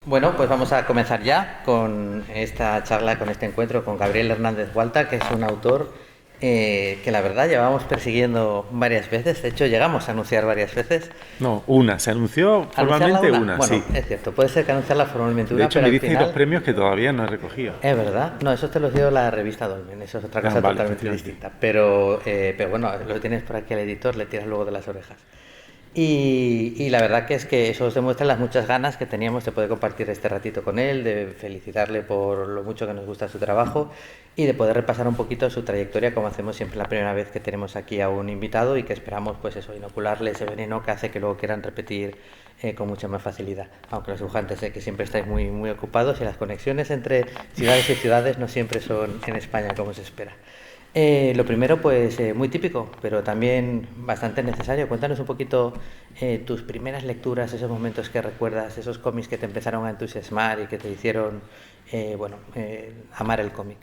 Bueno, pues vamos a comenzar ya con esta charla, con este encuentro con Gabriel Hernández Gualta, que es un autor que la verdad llevamos persiguiendo varias veces. De hecho, llegamos a anunciar varias veces. No, una. Se anunció ¿Anunciarla formalmente una? una, Bueno, sí. es cierto, puede ser que anunciarla formalmente De una, hecho, pero me al dicen los final... premios que todavía no he recogido. Es verdad. No, eso te lo dio la revista Dolmen, eso es otra cosa Vale, totalmente efectivamente. distinta. Pero bueno, lo tienes por aquí al editor, le tiras luego de las orejas. Y la verdad que es que eso os demuestra las muchas ganas que teníamos de poder compartir este ratito con él, de felicitarle por lo mucho que nos gusta su trabajo y de poder repasar un poquito su trayectoria, como hacemos siempre la primera vez que tenemos aquí a un invitado y que esperamos pues eso, inocularle ese veneno que hace que luego quieran repetir con mucha más facilidad. Aunque los dibujantes sé que siempre estáis muy ocupados y las conexiones entre ciudades y ciudades no siempre son en España como se espera. Lo primero, pues muy típico, pero también bastante necesario. Cuéntanos un poquito tus primeras lecturas, esos momentos que recuerdas, esos cómics que te empezaron a entusiasmar y que te hicieron, amar el cómic.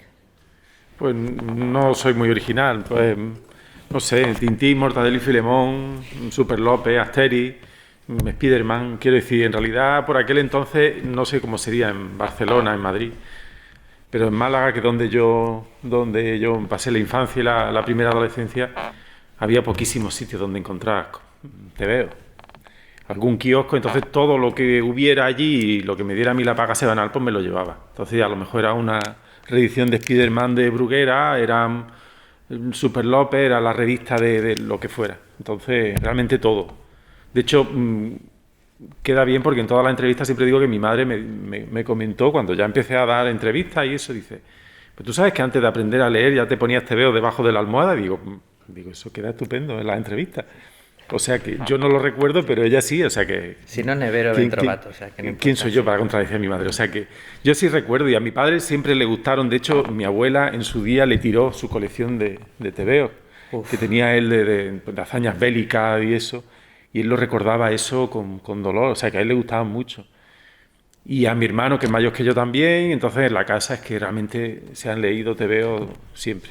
Pues no soy muy original. Pues, no sé, Tintín, Mortadelo y Filemón, Super López, Asterix, Spiderman. Quiero decir, en realidad por aquel entonces no sé cómo sería en Barcelona, en Madrid. Pero en Málaga, que es donde yo pasé la infancia y la primera adolescencia, había poquísimos sitios donde encontrar TVO. Algún kiosco, entonces todo lo que hubiera allí y lo que me diera a mí la paga semanal, pues me lo llevaba. Entonces a lo mejor era una reedición de Spiderman de Bruguera, era Super López, era la revista de lo que fuera. Entonces, realmente todo. De hecho, queda bien porque en todas las entrevistas siempre digo que mi madre me comentó cuando ya empecé a dar entrevistas y eso, dice, pues tú sabes que antes de aprender a leer ya te ponías TVO debajo de la almohada. Digo, eso queda estupendo en las entrevistas. O sea que yo no lo recuerdo, pero ella sí, o sea que... Si no, Nevero Ventrovato, o sea que no importa. ¿Quién soy yo para contradecir a mi madre? O sea que yo sí recuerdo, y a mi padre siempre le gustaron. De hecho, mi abuela en su día le tiró su colección de tebeos, que tenía él de hazañas bélicas y eso, y él lo recordaba eso con dolor, o sea que a él le gustaban mucho. Y a mi hermano, que es mayor que yo también, entonces en la casa es que realmente se han leído tebeos siempre.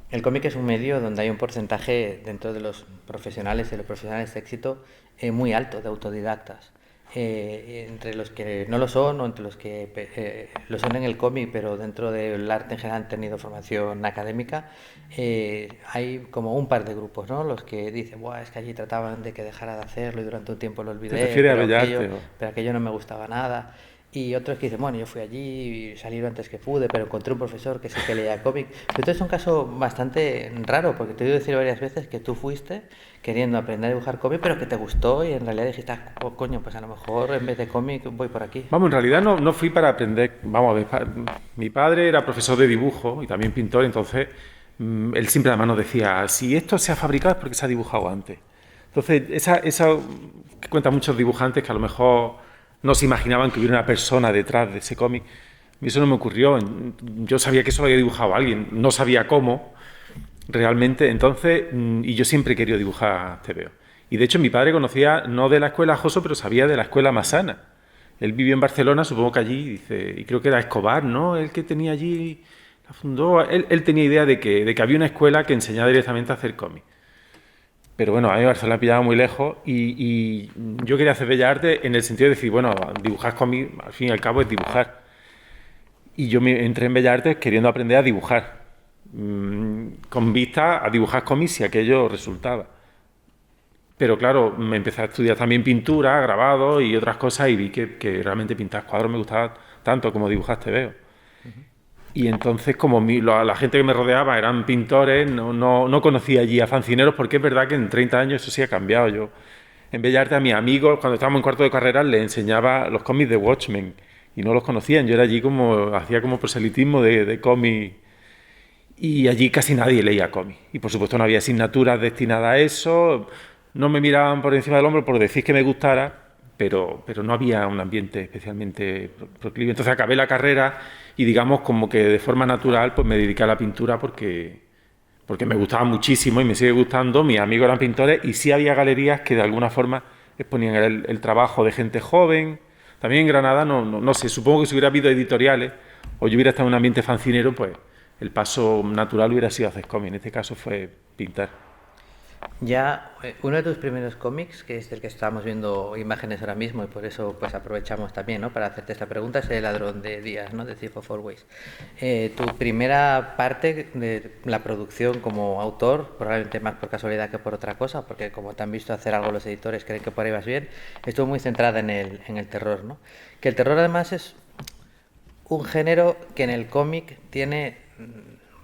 El cómic es un medio donde hay un porcentaje dentro de los profesionales de éxito muy alto de autodidactas. Entre los que no lo son o entre los que lo son en el cómic, pero dentro del arte en general han tenido formación académica, hay como un par de grupos, ¿no? Los que dicen, buah, es que allí trataban de que dejara de hacerlo y durante un tiempo lo olvidé, ¿Te refieres a Bellarte? pero aquello no me gustaba nada. Y otros que dicen, bueno, yo fui allí y salí lo antes que pude, pero encontré un profesor que sí que leía cómic. Pero esto es un caso bastante raro, porque te he oído decir varias veces que tú fuiste queriendo aprender a dibujar cómic, pero que te gustó y en realidad dijiste, oh, coño, pues a lo mejor en vez de cómic voy por aquí. Vamos, en realidad no fui para aprender. Vamos a ver, mi padre era profesor de dibujo y también pintor, entonces él siempre además nos decía, si esto se ha fabricado es porque se ha dibujado antes. Entonces, esa que cuentan muchos dibujantes que a lo mejor no se imaginaban que hubiera una persona detrás de ese cómic. A mí eso no me ocurrió. Yo sabía que eso lo había dibujado alguien, no sabía cómo realmente. Entonces, y yo siempre he querido dibujar TVO. Y de hecho mi padre conocía, no de la escuela Joso, pero sabía de la escuela Massana. Él vivió en Barcelona, supongo que allí, dice, y creo que era Escobar, ¿no? El que tenía allí, la fundó. Él tenía idea de que había una escuela que enseñaba directamente a hacer cómic. Pero bueno, a mí Barcelona pillaba muy lejos y yo quería hacer Bellas Artes en el sentido de decir, bueno, dibujar cómic, al fin y al cabo, es dibujar. Y yo me entré en Bellas Artes queriendo aprender a dibujar, con vista a dibujar cómics si aquello resultaba. Pero claro, me empecé a estudiar también pintura, grabado y otras cosas y vi que realmente pintar cuadros me gustaba tanto como dibujar TVO. Y entonces, como la gente que me rodeaba eran pintores, no conocía allí a fancineros, porque es verdad que en 30 años eso sí ha cambiado. Yo, en Bellas Artes, a mis amigos, cuando estábamos en cuarto de carrera, les enseñaba los cómics de Watchmen y no los conocían. Yo era allí hacía como proselitismo de cómics y allí casi nadie leía cómics. Y por supuesto no había asignaturas destinadas a eso, no me miraban por encima del hombro por decir que me gustara, pero no había un ambiente especialmente proclive. Entonces acabé la carrera y digamos como que de forma natural pues me dediqué a la pintura porque me gustaba muchísimo y me sigue gustando. Mis amigos eran pintores y sí había galerías que de alguna forma exponían el trabajo de gente joven. También en Granada, no sé, supongo que si hubiera habido editoriales o yo hubiera estado en un ambiente fancinero, pues el paso natural hubiera sido hacer cómic. En este caso fue pintar. Ya, uno de tus primeros cómics, que es del que estamos viendo imágenes ahora mismo y por eso pues aprovechamos también, ¿no?, para hacerte esta pregunta, es El ladrón de días, ¿no?, de Thief of All Ways. Tu primera parte de la producción como autor, probablemente más por casualidad que por otra cosa, porque como te han visto hacer algo los editores, creen que por ahí vas bien, estuvo muy centrada en el terror, ¿no? Que el terror además es un género que en el cómic tiene...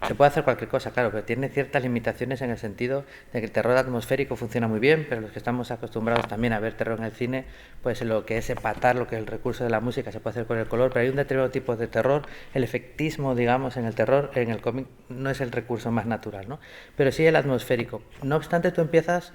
Se puede hacer cualquier cosa, claro, pero tiene ciertas limitaciones en el sentido de que el terror atmosférico funciona muy bien, pero los que estamos acostumbrados también a ver terror en el cine, pues lo que es empatar, lo que es el recurso de la música se puede hacer con el color, pero hay un determinado tipo de terror, el efectismo, digamos, en el terror, en el cómic no es el recurso más natural, ¿no? Pero sí el atmosférico. No obstante, tú empiezas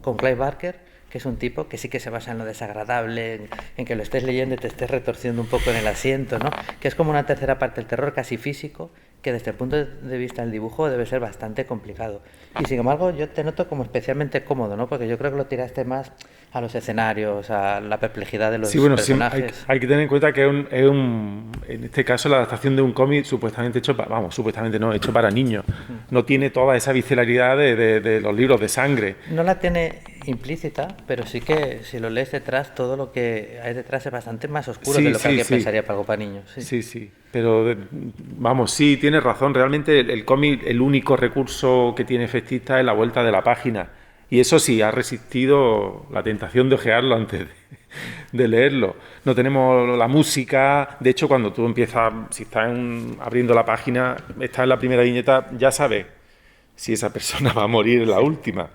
con Clive Barker, que es un tipo que sí que se basa en lo desagradable, en que lo estés leyendo y te estés retorciendo un poco en el asiento, ¿no? Que es como una tercera parte del terror casi físico, que desde el punto de vista del dibujo debe ser bastante complicado. Y sin embargo yo te noto como especialmente cómodo, ¿no? Porque yo creo que lo tiraste más a los escenarios, a la perplejidad de los personajes. Sí, hay que tener en cuenta que en este caso la adaptación de un cómic supuestamente hecho para, supuestamente no, hecho para niños. No tiene toda esa visceralidad de los libros de sangre. No la tiene implícita, pero sí que si lo lees detrás, todo lo que hay detrás es bastante más oscuro de lo que alguien pensaría para algo para niños. Sí. Pero sí, tienes razón. Realmente el cómic, el único recurso que tiene efectista es la vuelta de la página. Y eso sí, ha resistido la tentación de ojearlo antes de leerlo. No tenemos la música. De hecho, cuando tú empiezas, si estás abriendo la página, estás en la primera viñeta, ya sabes si esa persona va a morir en la última.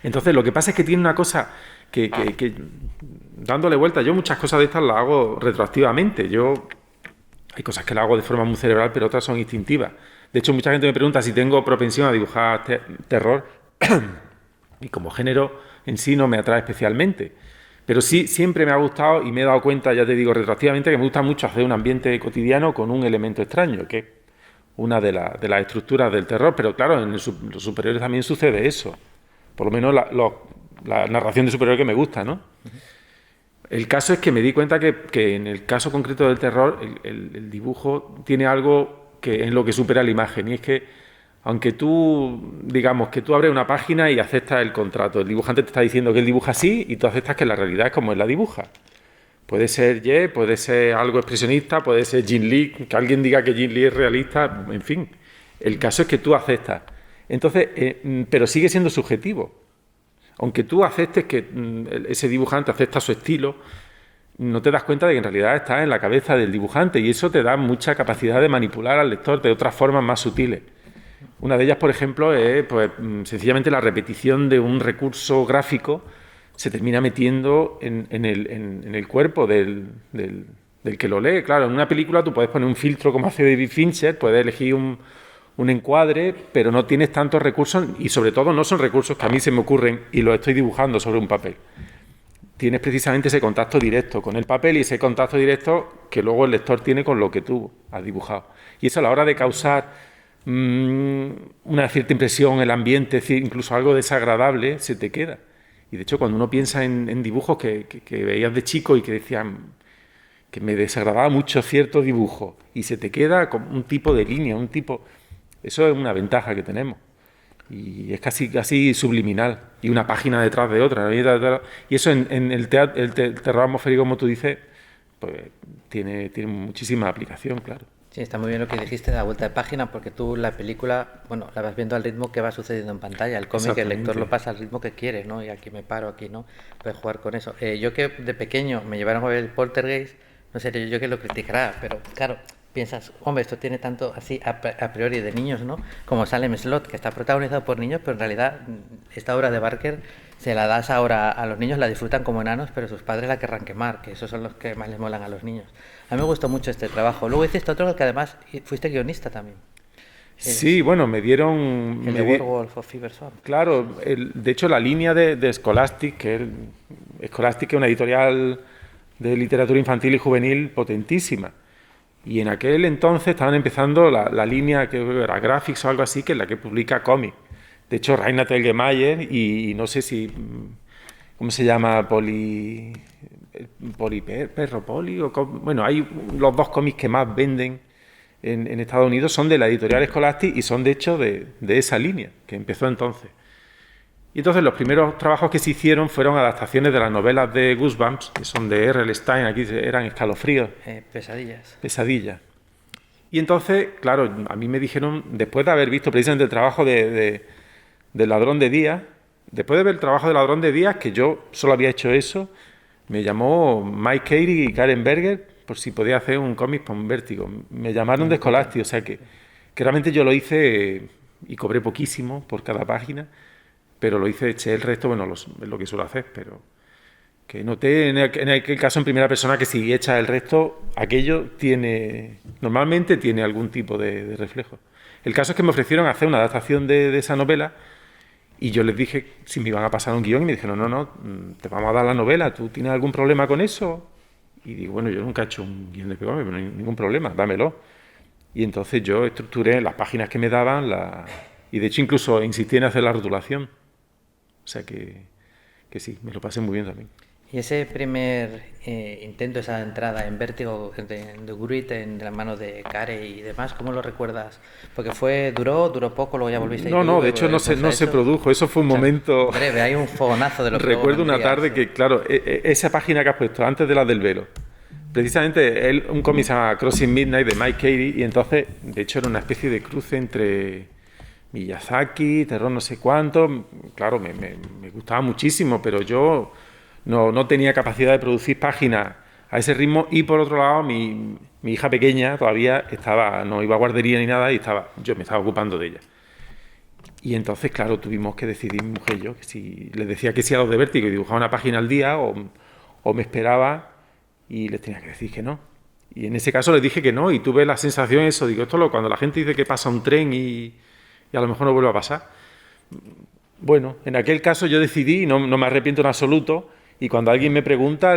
Entonces, lo que pasa es que tiene una cosa que dándole vuelta, yo muchas cosas de estas las hago retroactivamente. Hay cosas que las hago de forma muy cerebral, pero otras son instintivas. De hecho, mucha gente me pregunta si tengo propensión a dibujar terror, y como género en sí no me atrae especialmente. Pero sí, siempre me ha gustado y me he dado cuenta, ya te digo, retroactivamente, que me gusta mucho hacer un ambiente cotidiano con un elemento extraño, que es una de las estructuras del terror. Pero claro, en los superiores también sucede eso. Por lo menos la narración de superior que me gusta, ¿no? El caso es que me di cuenta que en el caso concreto del terror, el dibujo tiene algo que en lo que supera la imagen, y es que aunque tú, digamos, que tú abres una página y aceptas el contrato, el dibujante te está diciendo que él dibuja así y tú aceptas que la realidad es como él la dibuja. Puede ser puede ser algo expresionista, puede ser Jim Lee, que alguien diga que Jim Lee es realista, en fin. El caso es que tú aceptas. Entonces, pero sigue siendo subjetivo. Aunque tú aceptes que ese dibujante acepta su estilo, no te das cuenta de que en realidad está en la cabeza del dibujante, y eso te da mucha capacidad de manipular al lector de otras formas más sutiles. Una de ellas, por ejemplo, es sencillamente la repetición de un recurso gráfico se termina metiendo en el cuerpo del que lo lee. Claro, en una película tú puedes poner un filtro como hace David Fincher, puedes elegir un encuadre, pero no tienes tantos recursos, y sobre todo no son recursos que a mí se me ocurren y los estoy dibujando sobre un papel. Tienes precisamente ese contacto directo con el papel y ese contacto directo que luego el lector tiene con lo que tú has dibujado. Y eso a la hora de causar una cierta impresión en el ambiente, incluso algo desagradable, se te queda. Y de hecho, cuando uno piensa en dibujos que veías de chico y que decían que me desagradaba mucho cierto dibujo, y se te queda como un tipo de línea, eso es una ventaja que tenemos. Y es casi subliminal, y una página detrás de otra. Y eso en el terror atmosférico, como tú dices, pues tiene muchísima aplicación, claro. Sí, está muy bien lo que dijiste de la vuelta de página, porque tú la película, bueno, la vas viendo al ritmo que va sucediendo en pantalla. El cómic, el lector lo pasa al ritmo que quiere, ¿no? Y aquí me paro, aquí no. Puedes jugar con eso. Yo que de pequeño me llevaron a ver el Poltergeist, no sé yo que lo criticará, pero claro, piensas, hombre, esto tiene tanto así a priori de niños, ¿no? Como Salem Slot, que está protagonizado por niños, pero en realidad esta obra de Barker se la das ahora a los niños, la disfrutan como enanos, pero sus padres la querrán quemar, que esos son los que más les molan a los niños. A mí me gustó mucho este trabajo. Luego hiciste otro que además fuiste guionista también. Sí, bueno, me dieron... El de Werewolf of Fever Swamp. Claro, de hecho la línea de Scholastic, que es una editorial de literatura infantil y juvenil potentísima. Y en aquel entonces estaban empezando la línea que era Graphics o algo así, que es la que publica cómics. De hecho, Raina Telgemeier y no sé si... ¿Cómo se llama? Poli bueno, hay los dos cómics que más venden en Estados Unidos son de la editorial Scholastic y son de hecho de esa línea que empezó entonces. Y entonces los primeros trabajos que se hicieron fueron adaptaciones de las novelas de Goosebumps, que son de R.L. Stine, aquí eran escalofríos. Pesadillas. Pesadillas. Y entonces, claro, a mí me dijeron, después de haber visto precisamente el trabajo de Ladrón de Días, después de ver el trabajo de Ladrón de Días, que yo solo había hecho eso, me llamó Mike Carey y Karen Berger por si podía hacer un cómic para un Vértigo. Me llamaron de Scholastic, o sea que realmente yo lo hice y cobré poquísimo por cada página, pero lo hice, eché el resto, bueno, es lo que suelo hacer, pero que noté en aquel caso en primera persona que si echas el resto, aquello normalmente tiene algún tipo de reflejo. El caso es que me ofrecieron hacer una adaptación de esa novela y yo les dije si me iban a pasar un guión y me dijeron, no, te vamos a dar la novela, ¿tú tienes algún problema con eso? Y digo, bueno, yo nunca he hecho un guión de cómic, pero no hay ningún problema, dámelo. Y entonces yo estructuré las páginas que me daban y de hecho incluso insistí en hacer la rotulación. O sea que sí, me lo pasé muy bien también. Y ese primer intento, esa entrada en Vértigo de Gruit en la mano de Carey y demás, ¿cómo lo recuerdas? Porque duró poco, luego ya volviste a No, de hecho no se produjo, eso fue un momento... Breve, hay un fogonazo de lo que recuerdo una tarde que, claro, esa página que has puesto antes de la del velo, precisamente un cómic se llama Crossing Midnight de Mike Carey y entonces, de hecho, era una especie de cruce entre Miyazaki, terror no sé cuánto, claro, me gustaba muchísimo, pero yo no tenía capacidad de producir páginas a ese ritmo y por otro lado mi hija pequeña todavía no iba a guardería ni nada y yo me estaba ocupando de ella. Y entonces, claro, tuvimos que decidir, mi mujer y yo, que si les decía que sí a los de Vértigo y dibujaba una página al día o me esperaba y les tenía que decir que no. Y en ese caso les dije que no y tuve la sensación digo, cuando la gente dice que pasa un tren y a lo mejor no vuelve a pasar. Bueno, en aquel caso yo decidí, no me arrepiento en absoluto, y cuando alguien me pregunta,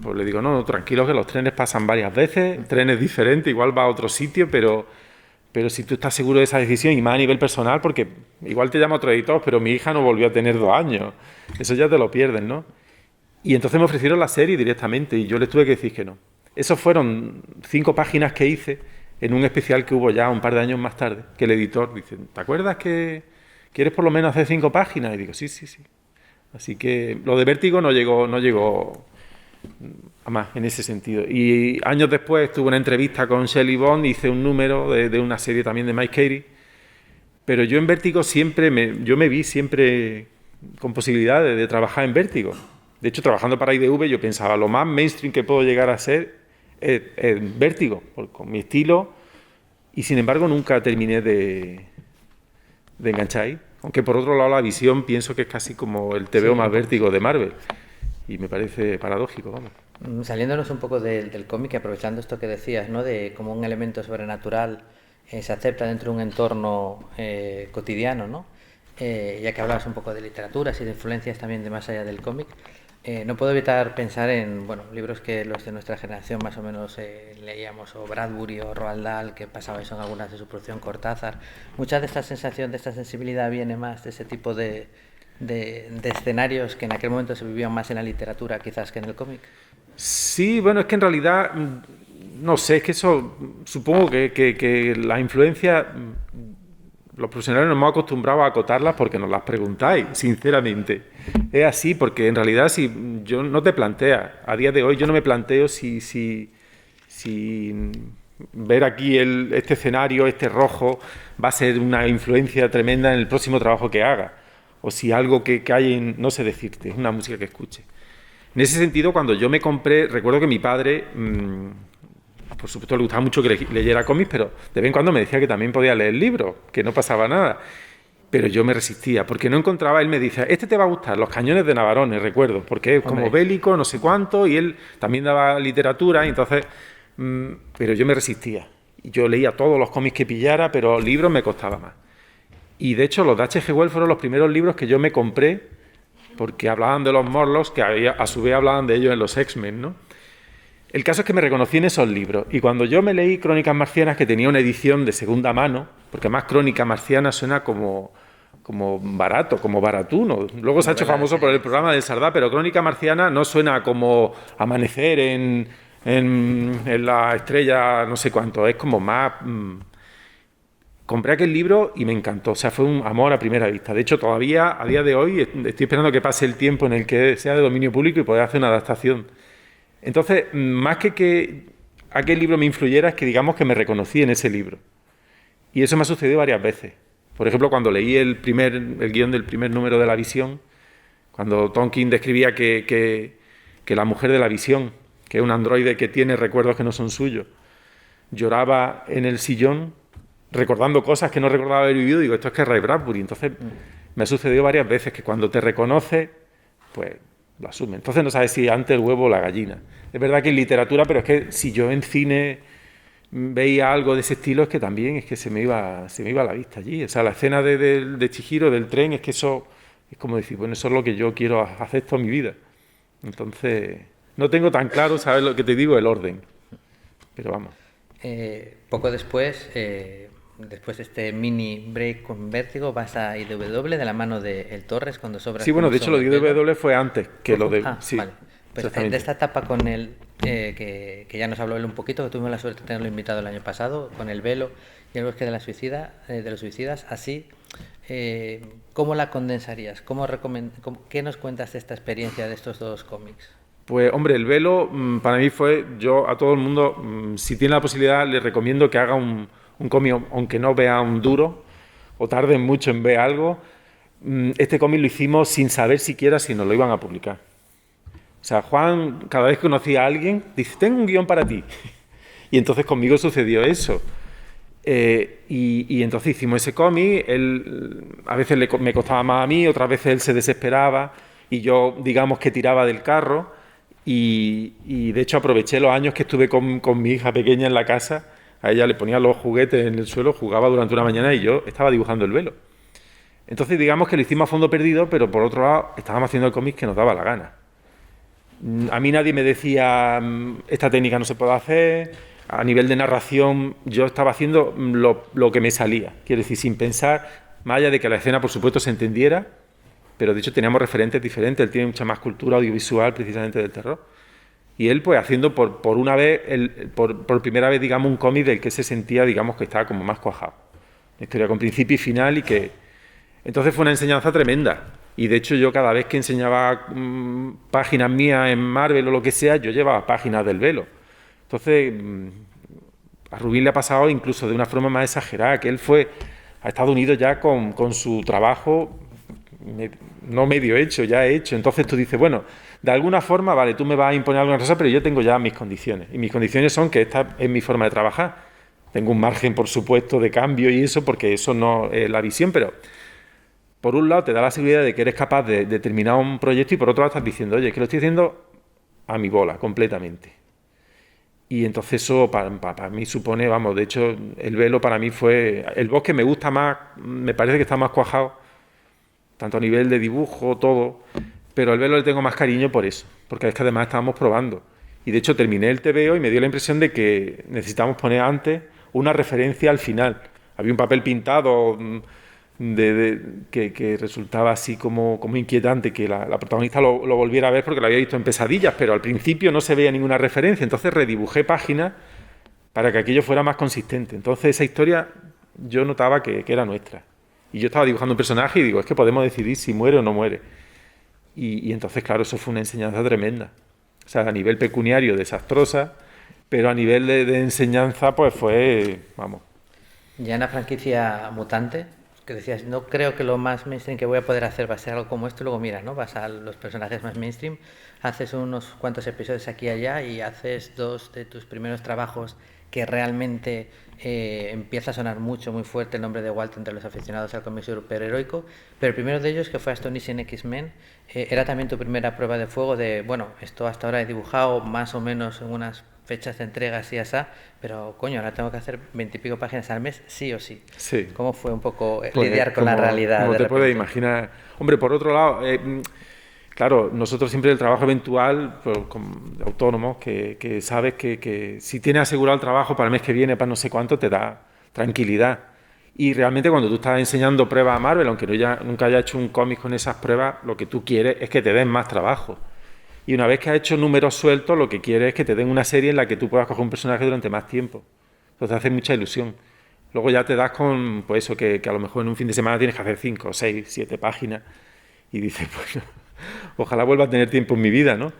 pues le digo, no, tranquilo, que los trenes pasan varias veces, trenes diferentes, igual va a otro sitio, pero si tú estás seguro de esa decisión, y más a nivel personal, porque igual te llama otro editor, pero mi hija no volvió a tener 2 años, eso ya te lo pierdes, ¿no? Y entonces me ofrecieron la serie directamente, y yo les tuve que decir que no. Esos fueron 5 páginas que hice en un especial que hubo ya un par de años más tarde, que el editor dice, ¿te acuerdas que quieres por lo menos hacer 5 páginas? Y digo, sí. Así que lo de Vértigo no llegó a más en ese sentido. Y años después tuve una entrevista con Shelley Bond, hice un número de una serie también de Mike Carey, pero yo en Vértigo yo me vi siempre con posibilidades de trabajar en Vértigo. De hecho, trabajando para IDV yo pensaba, lo más mainstream que puedo llegar a ser es Vértigo, con mi estilo, y sin embargo nunca terminé de enganchar ahí. Aunque por otro lado la visión pienso que es casi como el TVO más Vértigo de Marvel. Y me parece paradójico, vamos. Saliéndonos un poco del cómic y aprovechando esto que decías, ¿no? De cómo un elemento sobrenatural se acepta dentro de un entorno cotidiano, ¿no? Ya que hablabas un poco de literaturas y de influencias también de más allá del cómic, no puedo evitar pensar en libros que los de nuestra generación más o menos leíamos, o Bradbury o Roald Dahl, que pasaba eso en algunas de su producción, Cortázar. Mucha de esta sensación, de esta sensibilidad viene más de ese tipo de escenarios que en aquel momento se vivían más en la literatura quizás que en el cómic. Sí, bueno, es que en realidad, no sé, es que eso, supongo que la influencia, los profesionales nos hemos acostumbrado a acotarlas porque nos las preguntáis, sinceramente. Es así, porque en realidad si yo no te planteas, a día de hoy yo no me planteo si ver aquí este escenario, este rojo, va a ser una influencia tremenda en el próximo trabajo que haga, o si algo que hay no sé decirte, es una música que escuche. En ese sentido, cuando yo me compré, recuerdo que mi padre, por supuesto le gustaba mucho que leyera cómics, pero de vez en cuando me decía que también podía leer libros, que no pasaba nada. Pero yo me resistía, porque no encontraba, él me dice, este te va a gustar, Los cañones de Navarone, recuerdo, porque es como bélico, no sé cuánto, y él también daba literatura, y entonces, pero yo me resistía. Yo leía todos los cómics que pillara, pero libros me costaba más. Y de hecho los de H.G. Wells fueron los primeros libros que yo me compré, porque hablaban de los Morlocks, que a su vez hablaban de ellos en los X-Men, ¿no? El caso es que me reconocí en esos libros, y cuando yo me leí Crónicas Marcianas, que tenía una edición de segunda mano, porque además Crónica Marciana suena como barato, como baratuno. Luego se ha hecho famoso por el programa del Sardá, pero Crónica Marciana no suena como amanecer en la estrella no sé cuánto, es como más... compré aquel libro y me encantó. O sea, fue un amor a primera vista. De hecho, todavía, a día de hoy, estoy esperando que pase el tiempo en el que sea de dominio público y poder hacer una adaptación. Entonces, más que aquel libro me influyera, es que digamos que me reconocí en ese libro. Y eso me ha sucedido varias veces. Por ejemplo, cuando leí el guión del primer número de La Visión, cuando Tolkien describía que la mujer de la visión, que es un androide que tiene recuerdos que no son suyos, lloraba en el sillón recordando cosas que no recordaba haber vivido, digo, esto es que Ray Bradbury. Entonces, me ha sucedido varias veces que cuando te reconoce, pues lo asume. Entonces no sabes si antes el huevo o la gallina. Es verdad que en literatura, pero es que si yo en cine veía algo de ese estilo, es que también es que se me iba la vista allí. O sea, la escena de Chihiro, del tren, es que eso es como decir, bueno, eso es lo que yo quiero hacer toda mi vida. Entonces, no tengo tan claro, ¿sabes lo que te digo? El orden. Pero vamos. Poco después, después de este mini break con Vértigo, vas a IDW de la mano de El Torres cuando sobra. Sí, bueno, de hecho lo de IDW fue antes que lo de... sí, vale. Pues de esta etapa con él, que ya nos habló él un poquito, que tuvimos la suerte de tenerlo invitado el año pasado, con El Velo y El Bosque de los Suicidas, así, ¿cómo la condensarías? ¿Qué nos cuentas de esta experiencia de estos dos cómics? Pues, hombre, El Velo para mí fue, yo a todo el mundo, si tiene la posibilidad, le recomiendo que haga un cómic, aunque no vea un duro, o tarde mucho en ver algo. Este cómic lo hicimos sin saber siquiera si nos lo iban a publicar. O sea, Juan, cada vez que conocía a alguien, dice, tengo un guión para ti. Y entonces conmigo sucedió eso. Y entonces hicimos ese cómic, él a veces me costaba más a mí, otras veces él se desesperaba y yo, digamos, que tiraba del carro. Y de hecho aproveché los años que estuve con mi hija pequeña en la casa, a ella le ponía los juguetes en el suelo, jugaba durante una mañana y yo estaba dibujando El Velo. Entonces digamos que lo hicimos a fondo perdido, pero por otro lado estábamos haciendo el cómic que nos daba la gana. A mí nadie me decía, esta técnica no se puede hacer, a nivel de narración yo estaba haciendo lo que me salía, quiero decir, sin pensar, más allá de que la escena por supuesto se entendiera, pero de hecho teníamos referentes diferentes, él tiene mucha más cultura audiovisual precisamente del terror. Y él pues haciendo por una vez, por primera vez digamos un cómic del que se sentía digamos que estaba como más cuajado. Una historia con principio y final y que... Entonces fue una enseñanza tremenda. Y de hecho yo cada vez que enseñaba páginas mías en Marvel o lo que sea, yo llevaba páginas del Velo. Entonces a Rubín le ha pasado incluso de una forma más exagerada, que él a Estados Unidos ya con su trabajo no medio hecho, ya hecho. Entonces tú dices, bueno, de alguna forma, vale, tú me vas a imponer alguna cosa, pero yo tengo ya mis condiciones. Y mis condiciones son que esta es mi forma de trabajar. Tengo un margen, por supuesto, de cambio y eso, porque eso no es la visión, pero por un lado te da la seguridad de que eres capaz de terminar un proyecto y por otro lado estás diciendo, oye, que lo estoy haciendo a mi bola, completamente. Y entonces eso para mí supone, vamos, de hecho, El Velo para mí fue... El Bosque me gusta más, me parece que está más cuajado, tanto a nivel de dibujo, todo, pero El Velo le tengo más cariño por eso, porque es que además estábamos probando. Y de hecho terminé el TVO y me dio la impresión de que necesitábamos poner antes una referencia al final. Había un papel pintado que resultaba así como inquietante, que la protagonista lo volviera a ver porque lo había visto en Pesadillas, pero al principio no se veía ninguna referencia, entonces redibujé páginas para que aquello fuera más consistente. Entonces esa historia yo notaba que era nuestra. Y yo estaba dibujando un personaje y digo, es que podemos decidir si muere o no muere. Y entonces, claro, eso fue una enseñanza tremenda. O sea, a nivel pecuniario desastrosa, pero a nivel de enseñanza, pues fue, vamos. Ya en la franquicia Mutante, que decías, no creo que lo más mainstream que voy a poder hacer va a ser algo como esto, luego miras, ¿no? Vas a los personajes más mainstream, haces unos cuantos episodios aquí y allá y haces dos de tus primeros trabajos que realmente empieza a sonar muy fuerte el nombre de Walt entre los aficionados al cómic superheroico, pero el primero de ellos, que fue Astonishing X-Men, era también tu primera prueba de fuego de, bueno, esto hasta ahora he dibujado más o menos en unas fechas de entrega así asá, pero coño, ahora tengo que hacer 20 y pico páginas al mes, sí o sí. Sí. ¿Cómo fue un poco Pues lidiar con la realidad? Como te puedes imaginar. Hombre, por otro lado, claro, nosotros siempre el trabajo eventual, pues, de autónomos, que sabes que si tienes asegurado el trabajo para el mes que viene, para no sé cuánto, te da tranquilidad. Y realmente cuando tú estás enseñando pruebas a Marvel, aunque nunca haya hecho un cómic con esas pruebas, lo que tú quieres es que te den más trabajo. Y una vez que has hecho números sueltos, lo que quieres es que te den una serie en la que tú puedas coger un personaje durante más tiempo. Entonces hace mucha ilusión. Luego ya te das con, pues eso, que a lo mejor en un fin de semana tienes que hacer 5, 6, 7 páginas y dices, pues ojalá vuelva a tener tiempo en mi vida, ¿no?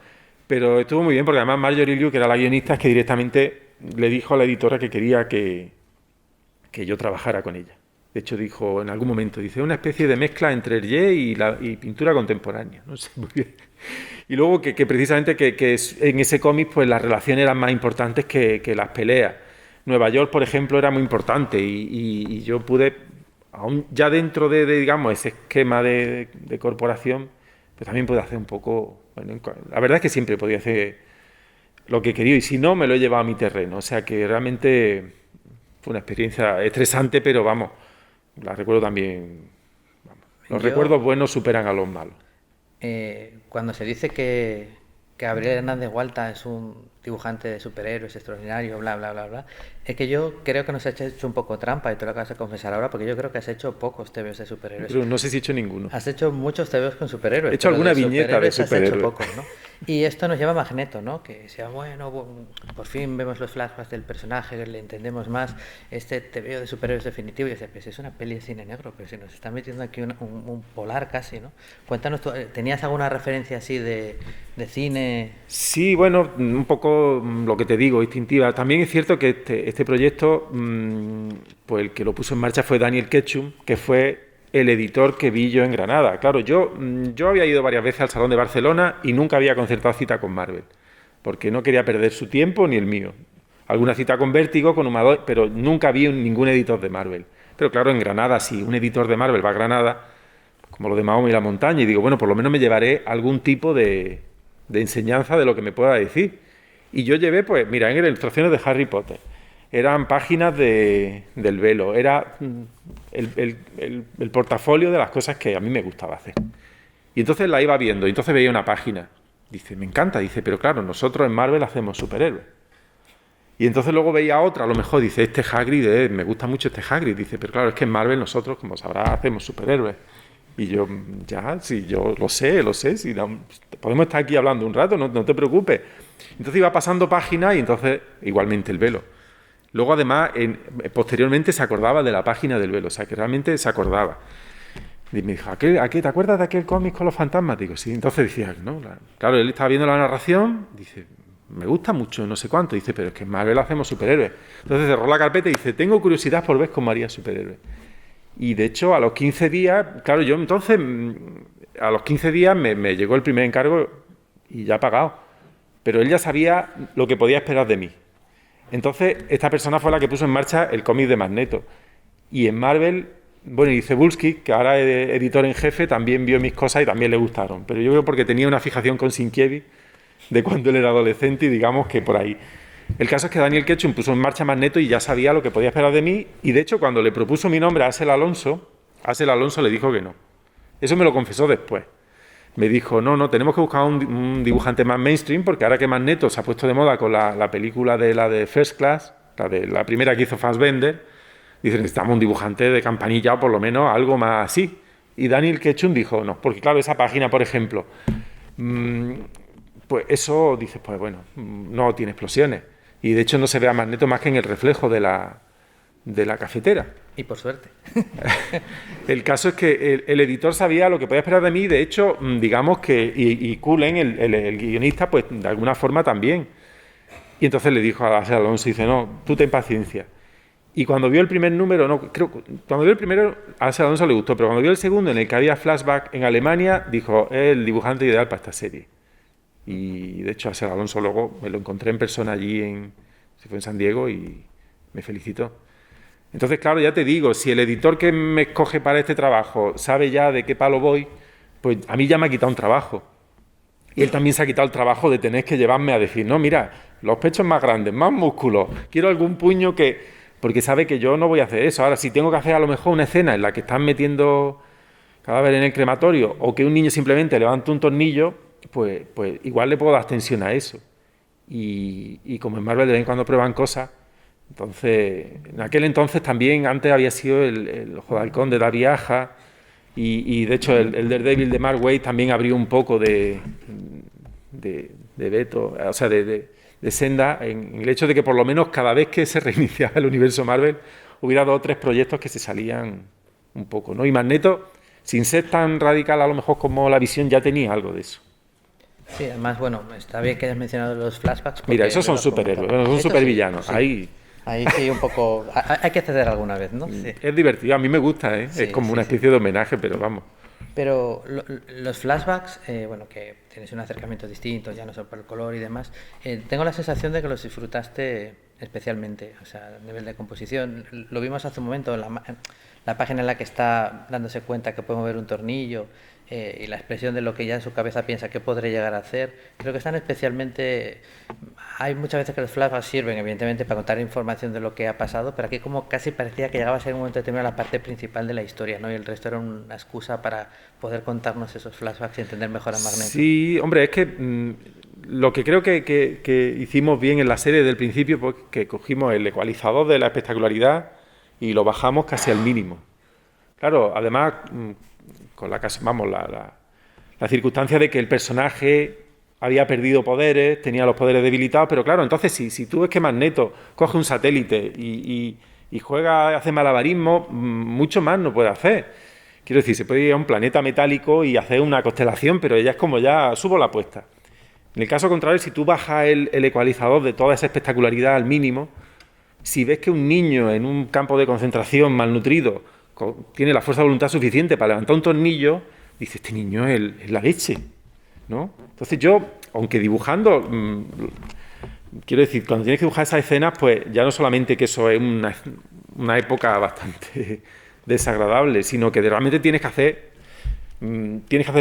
Pero estuvo muy bien porque además Marjorie Liu, que era la guionista, es que directamente le dijo a la editora que quería que yo trabajara con ella. De hecho dijo en algún momento, dice, una especie de mezcla entre Hergé y pintura contemporánea, no sé muy bien. Y luego que precisamente que en ese cómic pues las relaciones eran más importantes que las peleas. Nueva York, por ejemplo, era muy importante y yo pude, aún ya dentro de digamos, ese esquema de corporación, pues también pude hacer un poco, bueno, la verdad es que siempre podía hacer lo que quería y si no, me lo he llevado a mi terreno. O sea que realmente fue una experiencia estresante, pero vamos, la recuerdo también, vamos, los recuerdos buenos superan a los malos. Cuando se dice que Gabriel Hernández Walta es un dibujante de superhéroes extraordinario, bla, bla, bla, bla, es que yo creo que nos has hecho un poco trampa y te lo acabas de confesar ahora porque yo creo que has hecho pocos TVOs de superhéroes. Pero no sé si he hecho ninguno. Has hecho muchos TVOs con superhéroes. He hecho alguna viñeta de superhéroes. Has hecho pocos, ¿no? Y esto nos lleva a Magneto, ¿no? Que decía, bueno, por fin vemos los flashbacks del personaje, le entendemos más, este TVO de superhéroes definitivo. Y decía, pues es una peli de cine negro, pero si nos está metiendo aquí un polar casi, ¿no? Cuéntanos, ¿tenías alguna referencia así de cine? Sí, bueno, un poco lo que te digo, instintiva. También es cierto que este proyecto, pues el que lo puso en marcha fue Daniel Ketchum, que fue el editor que vi yo en Granada. Claro, yo había ido varias veces al Salón de Barcelona y nunca había concertado cita con Marvel, porque no quería perder su tiempo ni el mío. Alguna cita con Vértigo, con Humador, pero nunca vi ningún editor de Marvel. Pero claro, en Granada, si un editor de Marvel va a Granada, como lo de Mahoma y la montaña, y digo, bueno, por lo menos me llevaré algún tipo de enseñanza de lo que me pueda decir. Y yo llevé, pues, mira, en ilustraciones de Harry Potter, eran páginas del Velo, era el portafolio de las cosas que a mí me gustaba hacer. Y entonces la iba viendo, y entonces veía una página. Dice, me encanta, dice, pero claro, nosotros en Marvel hacemos superhéroes. Y entonces luego veía otra, a lo mejor dice, este Hagrid, me gusta mucho este Hagrid. Dice, pero claro, es que en Marvel nosotros, como sabrás, hacemos superhéroes. Y yo, ya, sí, yo lo sé, si no, podemos estar aquí hablando un rato, no te preocupes. Entonces iba pasando páginas y entonces, igualmente el Velo. Luego, además, posteriormente se acordaba de la página del Velo, o sea, que realmente se acordaba. Y me dijo, ¿te acuerdas de aquel cómic con los fantasmas? Digo, sí. Entonces decía, no, claro, él estaba viendo la narración, dice, me gusta mucho, no sé cuánto. Dice, pero es que en Marvel hacemos superhéroes. Entonces cerró la carpeta y dice, tengo curiosidad por ver cómo haría superhéroes. Y de hecho, a los 15 días, claro, yo entonces, a los 15 días me llegó el primer encargo y ya pagado. Pero él ya sabía lo que podía esperar de mí. Entonces, esta persona fue la que puso en marcha el cómic de Magneto. Y en Marvel, bueno, y Cebulski, que ahora es editor en jefe, también vio mis cosas y también le gustaron. Pero yo creo porque tenía una fijación con Sienkiewicz de cuando él era adolescente y digamos que por ahí. El caso es que Daniel Ketchum puso en marcha Magneto y ya sabía lo que podía esperar de mí. Y de hecho, cuando le propuso mi nombre a Axel Alonso le dijo que no. Eso me lo confesó después. Me dijo, no, tenemos que buscar un dibujante más mainstream, porque ahora que Magneto se ha puesto de moda con la película de la de First Class, la primera que hizo Fassbender, dice, necesitamos un dibujante de campanilla o por lo menos algo más así. Y Daniel Ketchum dijo, no, porque claro, esa página, por ejemplo, pues eso, dices, pues bueno, no tiene explosiones. Y de hecho no se ve a Magneto más que en el reflejo de la cafetera. Y por suerte. El caso es que el editor sabía lo que podía esperar de mí, de hecho, digamos que, y Cullen, el guionista, pues de alguna forma también. Y entonces le dijo a Alonso, dice, no, tú ten paciencia. Y cuando vio el primer número, cuando vio el primero, a Alonso le gustó, pero cuando vio el segundo, en el que había flashback en Alemania, dijo, es el dibujante ideal para esta serie. Y de hecho, a Alonso luego me lo encontré en persona allí, se fue en San Diego y me felicitó. Entonces, claro, ya te digo, si el editor que me escoge para este trabajo sabe ya de qué palo voy, pues a mí ya me ha quitado un trabajo. Y él también se ha quitado el trabajo de tener que llevarme a decir, no, mira, los pechos más grandes, más músculos, quiero algún puño que... Porque sabe que yo no voy a hacer eso. Ahora, si tengo que hacer a lo mejor una escena en la que están metiendo cadáver en el crematorio o que un niño simplemente levanta un tornillo, pues igual le puedo dar tensión a eso. Y como en Marvel de vez en cuando prueban cosas, entonces, en aquel entonces también, antes había sido el Ojo de Halcón de David Aja y de hecho el Daredevil de Mark Waid también abrió un poco de veto, o sea, de senda en el hecho de que por lo menos cada vez que se reiniciaba el universo Marvel hubiera 2 o 3 proyectos que se salían un poco, ¿no? Y Magneto, sin ser tan radical a lo mejor como La Visión, ya tenía algo de eso. Sí, además, bueno, está bien que hayas mencionado los flashbacks. Mira, esos son superhéroes, bueno, son supervillanos. Sí. Ahí sí, un poco. Hay que ceder alguna vez, ¿no? Sí. Es divertido, a mí me gusta, ¿eh? Sí, es como una especie de homenaje, pero vamos. Pero los flashbacks, bueno, que tienes un acercamiento distinto, ya no solo por el color y demás, tengo la sensación de que los disfrutaste especialmente, o sea, a nivel de composición. Lo vimos hace un momento, la página en la que está dándose cuenta que puede mover un tornillo y la expresión de lo que ya en su cabeza piensa que podré llegar a hacer. Creo que están especialmente... Hay muchas veces que los flashbacks sirven, evidentemente, para contar información de lo que ha pasado, pero aquí como casi parecía que llegaba a ser en un momento determinado la parte principal de la historia, ¿no? Y el resto era una excusa para poder contarnos esos flashbacks y entender mejor a Magneto. Sí, hombre, es que lo que creo que hicimos bien en la serie del principio, pues que cogimos el ecualizador de la espectacularidad y lo bajamos casi al mínimo. Claro, además, con la circunstancia de que el personaje había perdido poderes, tenía los poderes debilitados, pero claro, entonces si tú ves que Magneto coge un satélite y juega, hace malabarismo, mucho más no puede hacer. Quiero decir, se puede ir a un planeta metálico y hacer una constelación, pero ella es como ya subo la apuesta. En el caso contrario, si tú bajas el ecualizador de toda esa espectacularidad al mínimo, si ves que un niño en un campo de concentración malnutrido tiene la fuerza de voluntad suficiente para levantar un tornillo, dice, este niño es la leche, ¿no? Entonces yo, aunque dibujando, quiero decir, cuando tienes que dibujar esas escenas, pues ya no solamente que eso es una época bastante desagradable, sino que realmente tienes que hacer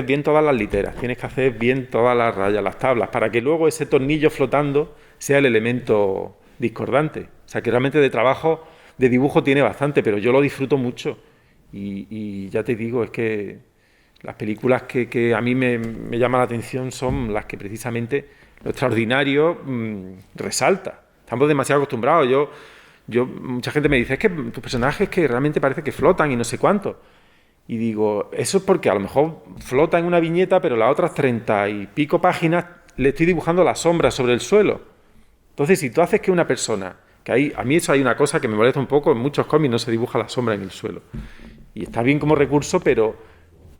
bien todas las literas, tienes que hacer bien todas las rayas, las tablas, para que luego ese tornillo flotando sea el elemento discordante. O sea, que realmente de trabajo, de dibujo tiene bastante, pero yo lo disfruto mucho. Y ya te digo, es que las películas que a mí me llaman la atención son las que precisamente lo extraordinario resalta. Estamos demasiado acostumbrados. Mucha gente me dice, es que tus personajes que realmente parece que flotan y no sé cuánto. Y digo, eso es porque a lo mejor flota en una viñeta, pero las otras 30 y pico páginas le estoy dibujando las sombras sobre el suelo. Entonces, si tú haces que una persona, a mí eso hay una cosa que me molesta un poco, en muchos cómics no se dibuja la sombra en el suelo. Y está bien como recurso, pero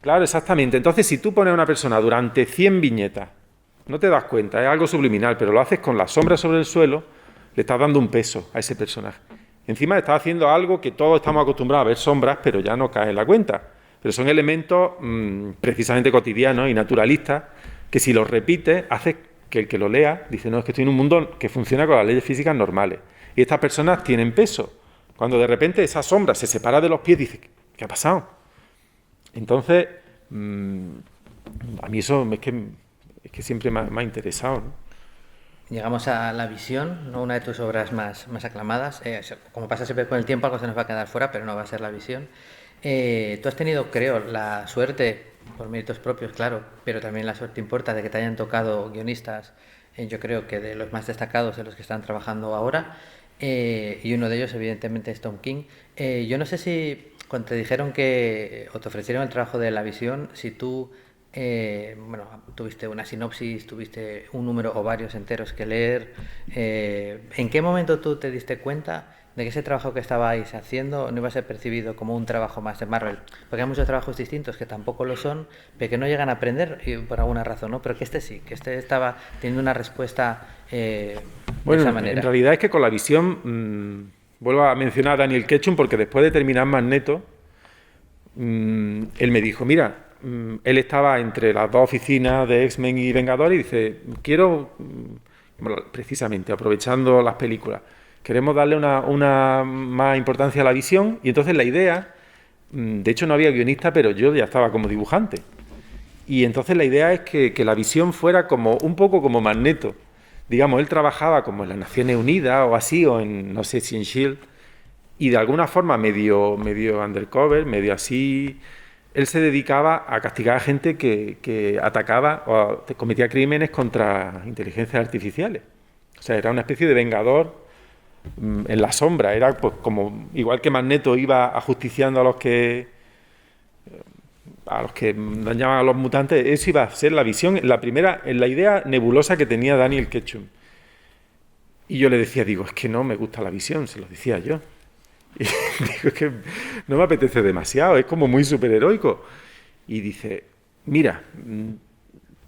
claro, exactamente. Entonces, si tú pones a una persona durante 100 viñetas, no te das cuenta, es algo subliminal, pero lo haces con la sombra sobre el suelo, le estás dando un peso a ese personaje. Encima estás haciendo algo que todos estamos acostumbrados a ver sombras, pero ya no cae en la cuenta. Pero son elementos precisamente cotidianos y naturalistas que si los repites, haces que el que lo lea dice, no, es que estoy en un mundo que funciona con las leyes físicas normales. Y estas personas tienen peso. Cuando de repente esa sombra se separa de los pies, dice, ¿qué ha pasado? Entonces, a mí eso es que siempre me ha interesado, ¿no? Llegamos a La Visión, ¿no? Una de tus obras más aclamadas. Como pasa siempre con el tiempo, algo se nos va a quedar fuera, pero no va a ser La Visión. Tú has tenido, creo, la suerte, por méritos propios, claro, pero también la suerte importa de que te hayan tocado guionistas, yo creo que de los más destacados de los que están trabajando ahora, y uno de ellos, evidentemente, es Tom King. Yo no sé si cuando te dijeron o te ofrecieron el trabajo de La Visión, si tú... bueno, tuviste una sinopsis, tuviste un número o varios enteros que leer. ¿En qué momento tú te diste cuenta de que ese trabajo que estabais haciendo no iba a ser percibido como un trabajo más de Marvel? Porque hay muchos trabajos distintos que tampoco lo son, pero que no llegan a aprender por alguna razón, ¿no? Pero que este sí, que este estaba teniendo una respuesta de esa manera. En realidad es que con La Visión, vuelvo a mencionar a Daniel Ketchum, porque después de terminar Magneto, él me dijo, mira, él estaba entre las dos oficinas de X-Men y Vengadores y dice, quiero, precisamente aprovechando las películas, queremos darle una más importancia a La Visión. Y entonces la idea, de hecho no había guionista, pero yo ya estaba como dibujante. Y entonces la idea es que La Visión fuera como un poco como Magneto. Digamos, él trabajaba como en las Naciones Unidas o así, o en, no sé si en S.H.I.E.L.D., y de alguna forma medio undercover, medio así... Él se dedicaba a castigar a gente que atacaba o cometía crímenes contra inteligencias artificiales. O sea, era una especie de vengador en la sombra. Era pues como igual que Magneto iba ajusticiando a los que dañaban a los mutantes, eso iba a ser La Visión, en la idea nebulosa que tenía Daniel Ketchum. Y yo le decía, digo, es que no me gusta La Visión, se lo decía yo. Y digo, es que no me apetece demasiado, es como muy superheroico. Y dice, mira,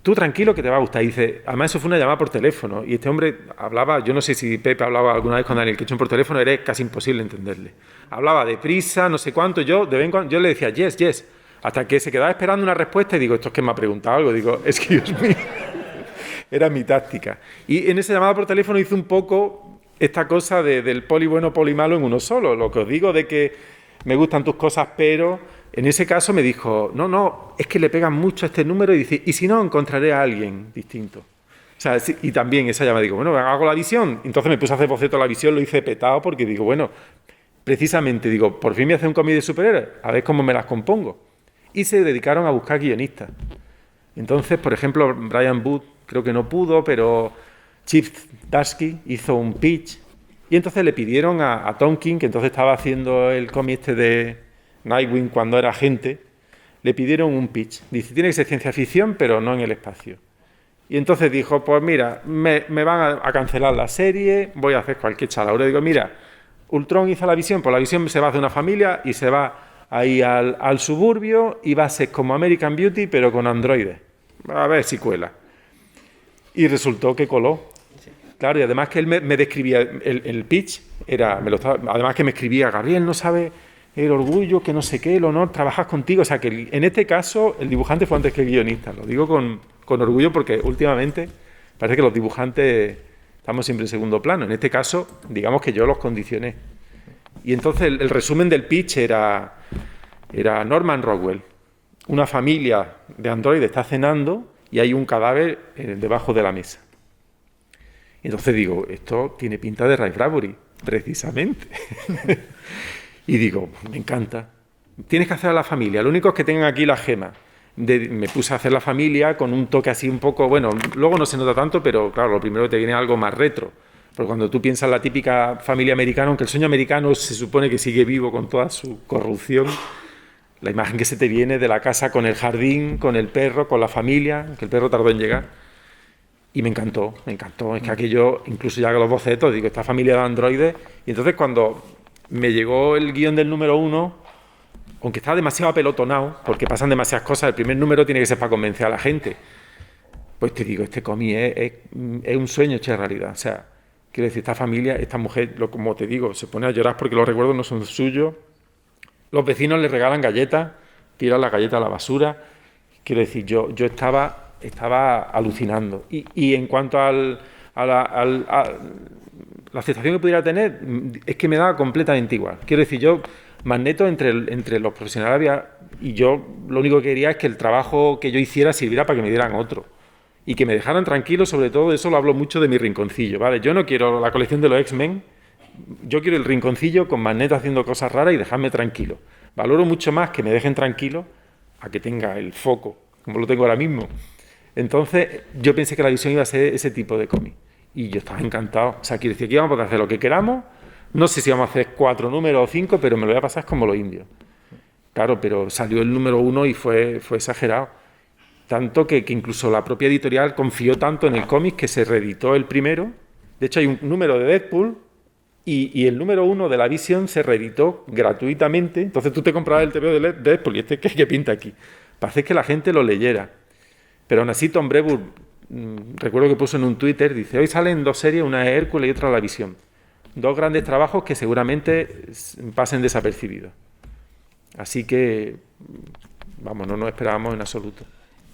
tú tranquilo que te va a gustar. Y dice, además eso fue una llamada por teléfono. Y este hombre hablaba, yo no sé si Pepe hablaba alguna vez con Daniel Ketchum por teléfono, era casi imposible entenderle. Hablaba deprisa, no sé cuánto, yo de vez en cuando yo le decía, yes, yes, hasta que se quedaba esperando una respuesta y digo, esto es que me ha preguntado algo. Digo, es que Dios mío, era mi táctica. Y en esa llamada por teléfono hice un poco esta cosa del poli bueno, poli malo en uno solo. Lo que os digo de que me gustan tus cosas, pero en ese caso me dijo, no, es que le pegan mucho a este número y dice, y si no, encontraré a alguien distinto. O sea, sí, y también esa llamada digo, bueno, hago la visión. Entonces me puse a hacer boceto de la visión, lo hice petado porque digo, bueno, precisamente digo, por fin me hace un cómic de superhéroes, a ver cómo me las compongo. Y se dedicaron a buscar guionistas. Entonces, por ejemplo, Brian Booth creo que no pudo, pero Chip Zdarsky hizo un pitch y entonces le pidieron a Tom King, que entonces estaba haciendo el cómic de Nightwing cuando era agente, le pidieron un pitch. Dice, tiene que ser ciencia ficción, pero no en el espacio. Y entonces dijo, pues mira, me van a cancelar la serie, voy a hacer cualquier chalaura. Digo, mira, Ultron hizo la visión, pues la visión se va de una familia y se va ahí al suburbio y va a ser como American Beauty, pero con androides. A ver si cuela. Y resultó que coló. Sí. Claro, y además que él me describía, el pitch era, además que me escribía, Gabriel, no sabe el orgullo, que no sé qué, el honor, trabajas contigo. O sea, que en este caso el dibujante fue antes que el guionista. Lo digo con orgullo porque últimamente parece que los dibujantes estamos siempre en segundo plano. En este caso, digamos que yo los condicioné. Y entonces el resumen del pitch era Norman Rockwell. Una familia de androides está cenando y hay un cadáver debajo de la mesa. Y entonces digo, esto tiene pinta de Ray Bradbury, precisamente. Y digo, me encanta. Tienes que hacer a la familia, lo único es que tengan aquí la gema. Me puse a hacer la familia con un toque así un poco, bueno, luego no se nota tanto, pero claro, lo primero que te viene algo más retro. Porque cuando tú piensas en la típica familia americana, aunque el sueño americano se supone que sigue vivo con toda su corrupción, la imagen que se te viene de la casa con el jardín, con el perro, con la familia, que el perro tardó en llegar. Y me encantó. Es que aquello, incluso ya que los bocetos, digo, esta familia de androides. Y entonces cuando me llegó el guión del número 1, aunque estaba demasiado apelotonado, porque pasan demasiadas cosas, el primer número tiene que ser para convencer a la gente. Pues te digo, este cómic es un sueño hecho realidad. O sea, quiero decir, esta familia, esta mujer, como te digo, se pone a llorar porque los recuerdos no son suyos. Los vecinos le regalan galletas, tiran las galletas a la basura. Quiero decir, yo estaba alucinando. Y en cuanto a la aceptación que pudiera tener, es que me daba completamente igual. Quiero decir, yo, Magneto entre los profesionales había, y yo lo único que quería es que el trabajo que yo hiciera sirviera para que me dieran otro. Y que me dejaran tranquilo, sobre todo, eso lo hablo mucho de mi rinconcillo, ¿vale? Yo no quiero la colección de los X-Men, yo quiero el rinconcillo con Magneto haciendo cosas raras y dejarme tranquilo. Valoro mucho más que me dejen tranquilo a que tenga el foco, como lo tengo ahora mismo. Entonces, yo pensé que la visión iba a ser ese tipo de cómic. Y yo estaba encantado. O sea, quiero decir que íbamos a poder hacer lo que queramos. No sé si vamos a hacer 4 números o 5, pero me lo voy a pasar como los indios. Claro, pero salió el número 1 y fue exagerado. Tanto que incluso la propia editorial confió tanto en el cómic que se reeditó el primero. De hecho, hay un número de Deadpool y el número 1 de la Vision se reeditó gratuitamente. Entonces tú te comprabas el TVO de Deadpool y ¿qué pinta aquí? Para hacer que la gente lo leyera. Pero aún así Tom Brevoort, recuerdo que puso en un Twitter, dice, hoy salen 2 series, una es Hércules y otra La Visión. 2 grandes trabajos que seguramente pasen desapercibidos. Así que, vamos, no nos esperábamos en absoluto.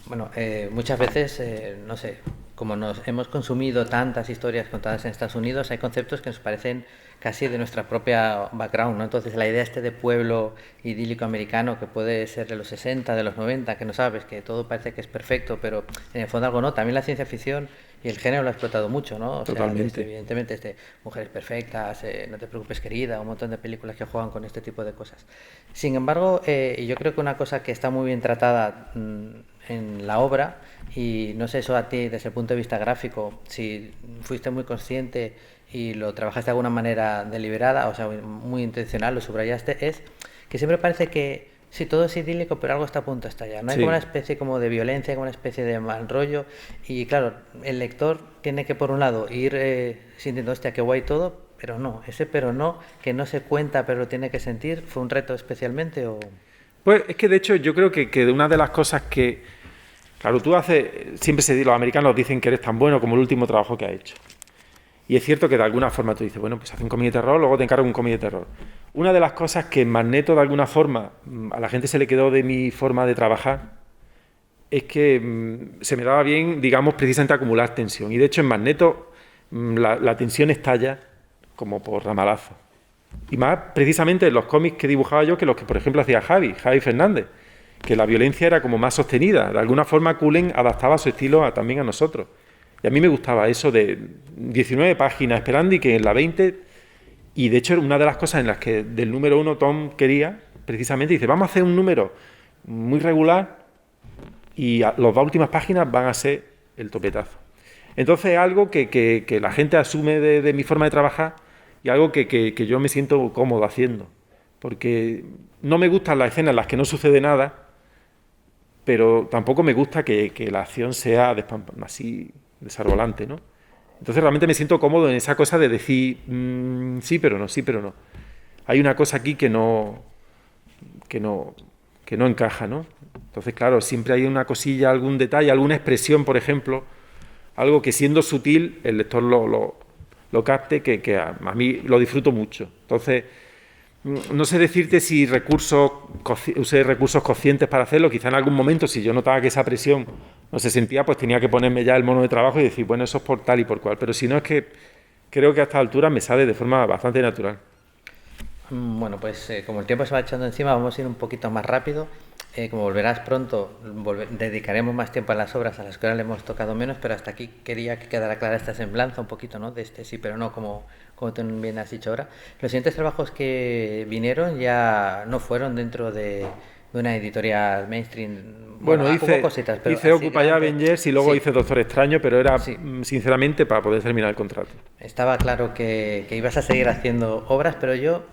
Bueno, muchas veces, no sé, como nos hemos consumido tantas historias contadas en Estados Unidos, hay conceptos que nos parecen casi de nuestra propia background, ¿no? Entonces la idea de pueblo idílico americano que puede ser de los 60, de los 90, que no sabes, que todo parece que es perfecto, pero en el fondo algo no. También la ciencia ficción y el género lo ha explotado mucho, ¿no? O Totalmente. sea, evidentemente, Mujeres Perfectas, No te preocupes querida, un montón de películas que juegan con este tipo de cosas. Sin embargo, yo creo que una cosa que está muy bien tratada en la obra, y no sé eso a ti desde el punto de vista gráfico, si fuiste muy consciente y lo trabajaste de alguna manera deliberada, o sea, muy intencional, lo subrayaste, es que siempre parece que sí, todo es idílico, pero algo está a punto de estallar. No hay Sí. como una especie como de violencia, como una especie de mal rollo, y claro, el lector tiene que por un lado ir sintiendo, hostia, qué guay todo, pero no, ese pero no, que no se cuenta pero lo tiene que sentir, ¿fue un reto especialmente o...? Pues es que de hecho yo creo que una de las cosas que, claro, siempre los americanos dicen que eres tan bueno como el último trabajo que has hecho. Y es cierto que de alguna forma tú dices, bueno, pues hace un comité de terror, luego te encargo un comité de terror. Una de las cosas que en Magneto, de alguna forma, a la gente se le quedó de mi forma de trabajar, es que se me daba bien, digamos, precisamente acumular tensión. Y de hecho en Magneto la tensión estalla como por ramalazo. Y más precisamente en los cómics que dibujaba yo que los que, por ejemplo, hacía Javi Fernández, que la violencia era como más sostenida. De alguna forma Cullen adaptaba su estilo también a nosotros. Y a mí me gustaba eso de 19 páginas, esperando y que en la 20... Y de hecho, una de las cosas en las que del número 1 Tom quería, precisamente, dice, vamos a hacer un número muy regular y las 2 últimas páginas van a ser el topetazo. Entonces es algo que la gente asume de mi forma de trabajar y algo que yo me siento cómodo haciendo. Porque no me gustan las escenas en las que no sucede nada, pero tampoco me gusta que la acción sea así desarbolante, ¿no? Entonces realmente me siento cómodo en esa cosa de decir sí, pero no, sí, pero no. Hay una cosa aquí que no encaja, ¿no? Entonces, claro, siempre hay una cosilla, algún detalle, alguna expresión, por ejemplo, algo que siendo sutil el lector lo capte, que a mí lo disfruto mucho. Entonces, no sé decirte si usé recursos conscientes para hacerlo. Quizá en algún momento, si yo notaba que esa presión no se sentía, pues tenía que ponerme ya el mono de trabajo y decir, bueno, eso es por tal y por cual. Pero si no, es que creo que a esta altura me sale de forma bastante natural. Bueno, pues como el tiempo se va echando encima, vamos a ir un poquito más rápido. Como volverás pronto, dedicaremos más tiempo a las obras a las que ahora le hemos tocado menos, pero hasta aquí quería que quedara clara esta semblanza un poquito, ¿no? De este sí, pero no, como tú bien has dicho ahora. Los siguientes trabajos que vinieron ya no fueron dentro de una editorial mainstream. Bueno, hice cositas, pero hice Occupy Avengers y luego sí. hice Doctor Extraño, pero era Sí. sinceramente para poder terminar el contrato. Estaba claro que ibas a seguir haciendo obras, pero yo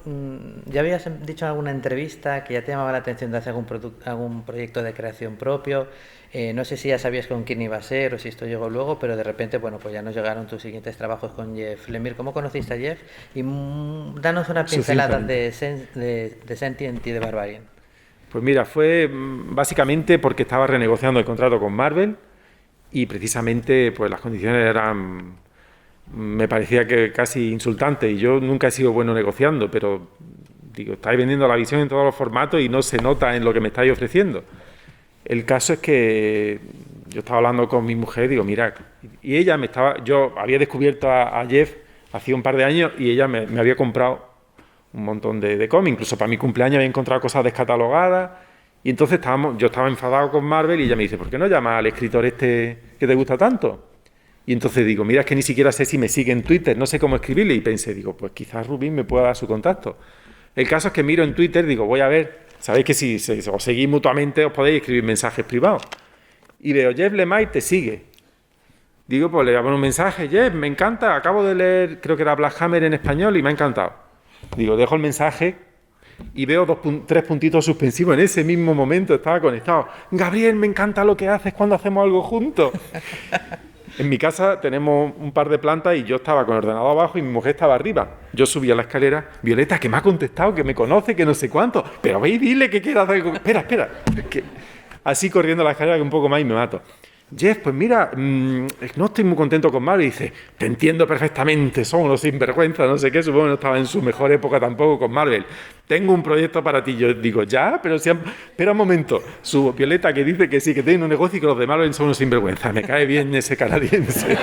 ya habías dicho en alguna entrevista que ya te llamaba la atención de hacer algún proyecto de creación propio. No sé si ya sabías con quién iba a ser o si esto llegó luego, pero de repente, bueno, pues ya nos llegaron tus siguientes trabajos con Jeff Lemire. ¿Cómo conociste a Jeff? Y danos una pincelada de Sentient y de Barbarian. Pues mira, fue básicamente porque estaba renegociando el contrato con Marvel y precisamente pues las condiciones eran, me parecía que casi insultantes, y yo nunca he sido bueno negociando, pero digo, estáis vendiendo la visión en todos los formatos y no se nota en lo que me estáis ofreciendo. El caso es que yo estaba hablando con mi mujer, digo, mira, y ella yo había descubierto a Jeff hacía un par de años y ella me había comprado un montón de cómics, incluso para mi cumpleaños había encontrado cosas descatalogadas, y entonces yo estaba enfadado con Marvel y ella me dice, ¿por qué no llamas al escritor este que te gusta tanto? Y entonces digo, mira, es que ni siquiera sé si me sigue en Twitter, no sé cómo escribirle, y pensé, digo, pues quizás Rubín me pueda dar su contacto. El caso es que miro en Twitter, digo, voy a ver, sabéis que si os seguís mutuamente os podéis escribir mensajes privados, y veo, Jeff Lemire te sigue. Digo, pues le voy a poner un mensaje, Jeff, me encanta, acabo de leer, creo que era Black Hammer en español y me ha encantado. Digo, dejo el mensaje y veo 3 puntitos suspensivos. En ese mismo momento estaba conectado. Gabriel, me encanta lo que haces cuando hacemos algo juntos. En mi casa tenemos un par de plantas y yo estaba con el ordenador abajo y mi mujer estaba arriba. Yo subí a la escalera, Violeta, que me ha contestado, que me conoce, que no sé cuánto. Pero ve y dile que quiere hacer algo. Espera. Así corriendo a la escalera que un poco más y me mato. Jeff, pues mira, no estoy muy contento con Marvel. Y dice, te entiendo perfectamente, son unos sinvergüenza, no sé qué, supongo que no estaba en su mejor época tampoco con Marvel. Tengo un proyecto para ti. Yo digo, ya, pero espera un momento. Subo Violeta, que dice que sí, que tiene un negocio y que los de Marvel son unos sinvergüenza. Me cae bien ese canadiense.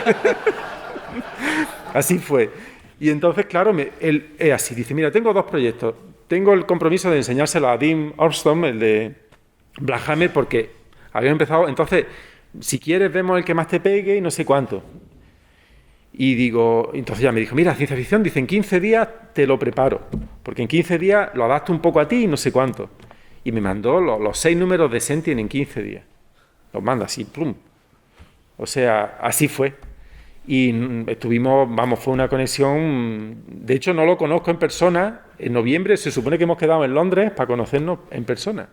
Así fue. Y entonces, claro, él es así, dice, mira, tengo 2 proyectos. Tengo el compromiso de enseñárselo a Dean Ormston, el de Black Hammer, porque había empezado, entonces, si quieres vemos el que más te pegue y no sé cuánto. Y digo, entonces ya me dijo, mira, ciencia ficción, dice, en 15 días te lo preparo, porque en 15 días lo adapto un poco a ti y no sé cuánto. Y me mandó los 6 números de Sentient en 15 días. Los manda así, plum. O sea, así fue. Y estuvimos, fue una conexión, de hecho no lo conozco en persona. En noviembre se supone que hemos quedado en Londres para conocernos en persona.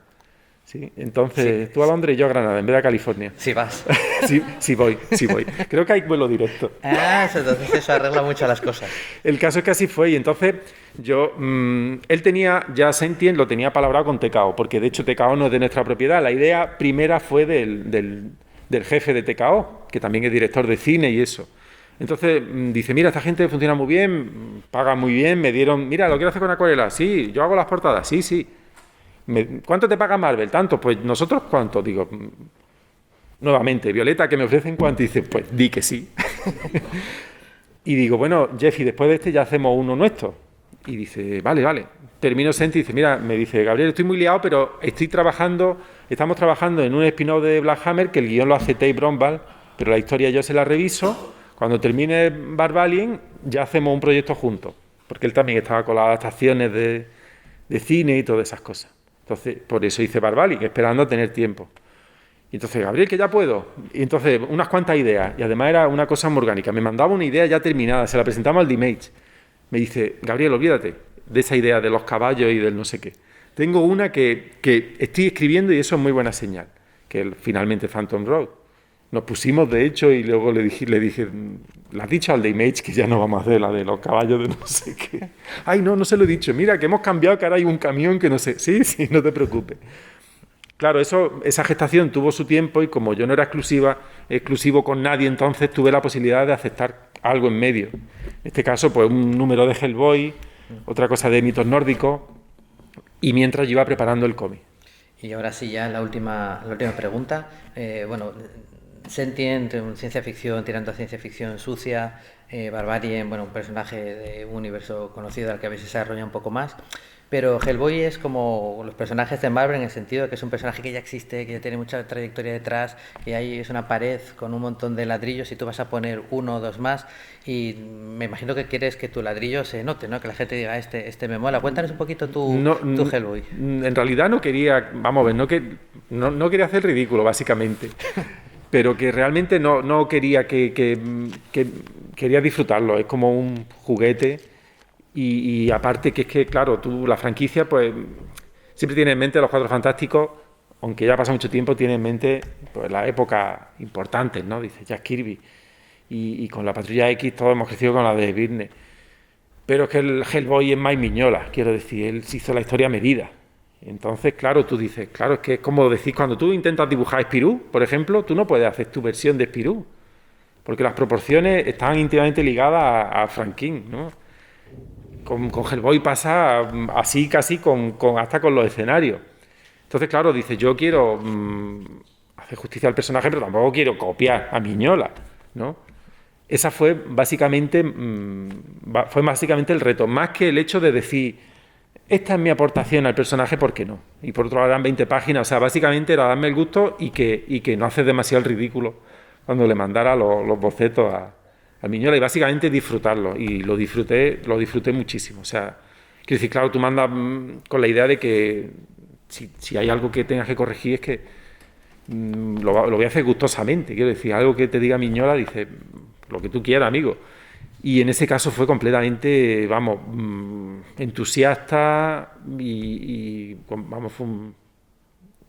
Sí, entonces tú a Londres y yo a Granada, en vez de a California. Sí, vas. Sí voy. Creo que hay vuelo directo. Entonces eso arregla mucho las cosas. El caso es que así fue y entonces él tenía ya Sentient, lo tenía palabrado con TKO, porque de hecho TKO no es de nuestra propiedad. La idea primera fue del jefe de TKO, que también es director de cine y eso. Entonces dice, mira, esta gente funciona muy bien, paga muy bien, me dieron, mira, ¿lo quiero hacer con acuarela? Sí, yo hago las portadas, sí. ¿Cuánto te paga Marvel? Tanto, pues nosotros cuánto, digo, nuevamente, Violeta, que me ofrecen cuánto, y dice, pues di que sí. Y digo, bueno, Jeff, y después de este ya hacemos uno nuestro. Y dice, vale. Termino Senti y dice, mira, me dice, Gabriel, estoy muy liado, pero estamos trabajando en un spin-off de Black Hammer, que el guión lo hace Tate Bromwell, pero la historia yo se la reviso. Cuando termine Barbarian, ya hacemos un proyecto juntos, porque él también estaba con las adaptaciones de cine y todas esas cosas. Entonces, por eso hice Barbarian, esperando a tener tiempo. Y entonces, Gabriel, que ya puedo. Y entonces, unas cuantas ideas. Y además era una cosa muy orgánica. Me mandaba una idea ya terminada, se la presentamos al D-Mage. Me dice, Gabriel, olvídate de esa idea de los caballos y del no sé qué. Tengo una que estoy escribiendo y eso es muy buena señal. Que finalmente Phantom Road. Nos pusimos, de hecho, y luego le dije, ¿le has dicho al D-Mage que ya no vamos a hacer la de los caballos de no sé qué? Ay, no se lo he dicho. Mira, que hemos cambiado, que ahora hay un camión que no sé. Sí, no te preocupes. Claro, esa gestación tuvo su tiempo y como yo no era exclusivo con nadie, entonces tuve la posibilidad de aceptar algo en medio. En este caso, pues un número de Hellboy, otra cosa de mitos nórdicos, y mientras yo iba preparando el cómic. Y ahora sí, ya la última pregunta. Sentient, ciencia ficción, tirando a ciencia ficción sucia, Barbarian, un personaje de un universo conocido al que habéis desarrollado un poco más. Pero Hellboy es como los personajes de Marvel en el sentido de que es un personaje que ya existe, que ya tiene mucha trayectoria detrás, que ahí es una pared con un montón de ladrillos y tú vas a poner uno o dos más y me imagino que quieres que tu ladrillo se note, ¿no? Que la gente diga, este me mola. Cuéntanos un poquito tu Hellboy. En realidad no quería, no quería hacer ridículo, básicamente. Pero que realmente no quería quería disfrutarlo, es como un juguete. Y aparte que es que, claro, la franquicia, pues, siempre tiene en mente los Cuatro Fantásticos, aunque ya pasa mucho tiempo, tiene en mente pues, las épocas importantes, ¿no? Dice Jack Kirby. Y con la Patrulla X todos hemos crecido con la de Byrne. Pero es que el Hellboy es más Miñola, quiero decir, él se hizo la historia a medida. Entonces, claro, tú dices, claro, es que es como decir, cuando tú intentas dibujar a Spirou, por ejemplo, tú no puedes hacer tu versión de Spirou, porque las proporciones están íntimamente ligadas a Frank King, ¿no? Con Hellboy pasa así casi hasta con los escenarios. Entonces, claro, dice, yo quiero hacer justicia al personaje, pero tampoco quiero copiar a Miñola, ¿no? Esa fue básicamente el reto, más que el hecho de decir, esta es mi aportación al personaje, ¿por qué no? Y por otro lado eran 20 páginas, o sea, básicamente era darme el gusto y que no haces demasiado el ridículo cuando le mandara los bocetos al Miñola y básicamente disfrutarlo, y lo disfruté muchísimo. O sea, quiero decir, claro, tú mandas con la idea de que si hay algo que tengas que corregir es que lo voy a hacer gustosamente, quiero decir, algo que te diga Miñola, dice, lo que tú quieras, amigo. Y en ese caso fue completamente, entusiasta y fue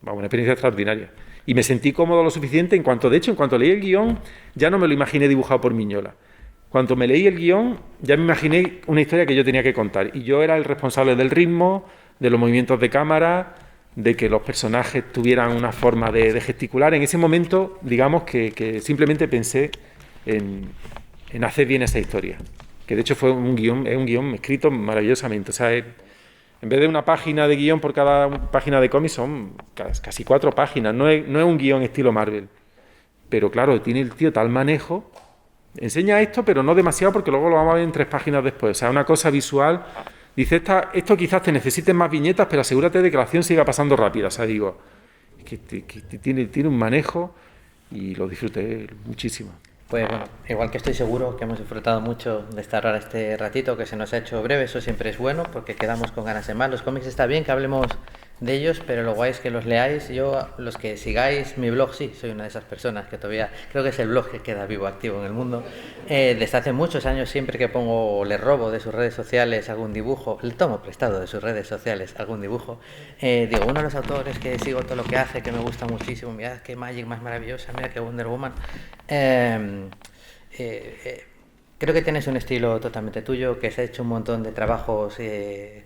una experiencia extraordinaria. Y me sentí cómodo lo suficiente, en cuanto leí el guión, ya no me lo imaginé dibujado por Miñola. Cuando me leí el guión, ya me imaginé una historia que yo tenía que contar. Y yo era el responsable del ritmo, de los movimientos de cámara, de que los personajes tuvieran una forma de gesticular. En ese momento, digamos que simplemente pensé en hacer bien esa historia. Que de hecho es un guión escrito maravillosamente. O sea, en vez de una página de guión por cada página de cómic, son casi 4 páginas. No es un guión estilo Marvel. Pero claro, tiene el tío tal manejo. Enseña esto, pero no demasiado, porque luego lo vamos a ver en 3 páginas después. O sea, una cosa visual. Dice, esto quizás te necesiten más viñetas, pero asegúrate de que la acción siga pasando rápida. O sea, digo, que tiene un manejo y lo disfruté muchísimo. Pues bueno, igual que estoy seguro que hemos disfrutado mucho de estar ahora este ratito, que se nos ha hecho breve, eso siempre es bueno, porque quedamos con ganas de más. Los cómics está bien que hablemos de ellos, pero lo guay es que los leáis. Yo, los que sigáis mi blog, sí, soy una de esas personas que todavía creo que es el blog que queda vivo, activo en el mundo. Desde hace muchos años, siempre que pongo, le robo de sus redes sociales algún dibujo, le tomo prestado de sus redes sociales algún dibujo, digo, uno de los autores que sigo todo lo que hace, que me gusta muchísimo, mira qué Magic más maravillosa, mira qué Wonder Woman. Creo que tienes un estilo totalmente tuyo, que se ha hecho un montón de trabajos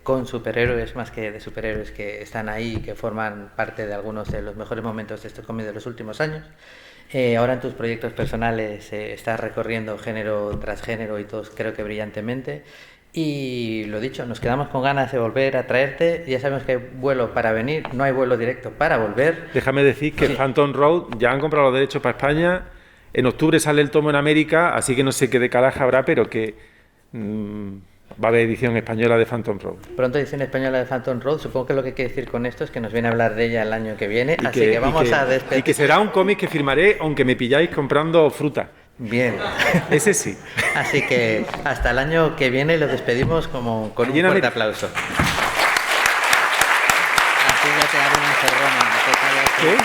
con superhéroes, más que de superhéroes que están ahí y que forman parte de algunos de los mejores momentos de estos cómics de los últimos años. Ahora en tus proyectos personales estás recorriendo género tras género y todos creo que brillantemente. Y lo dicho, nos quedamos con ganas de volver a traerte. Ya sabemos que hay vuelo para venir, no hay vuelo directo para volver. Déjame decir que Sí. Phantom Road ya han comprado los derechos para España. En octubre sale el tomo en América, así que no sé qué decalaje habrá, pero que va a haber edición española de Phantom Road. Pronto edición española de Phantom Road. Supongo que lo que quiere decir con esto es que nos viene a hablar de ella el año que viene. Así que vamos a despedir. Y que será un cómic que firmaré aunque me pilláis comprando fruta. Bien. Ese sí. Así que hasta el año que viene lo despedimos como con un Lléname. fuerte aplauso. Así ya te hago una encerrona. ¿Qué?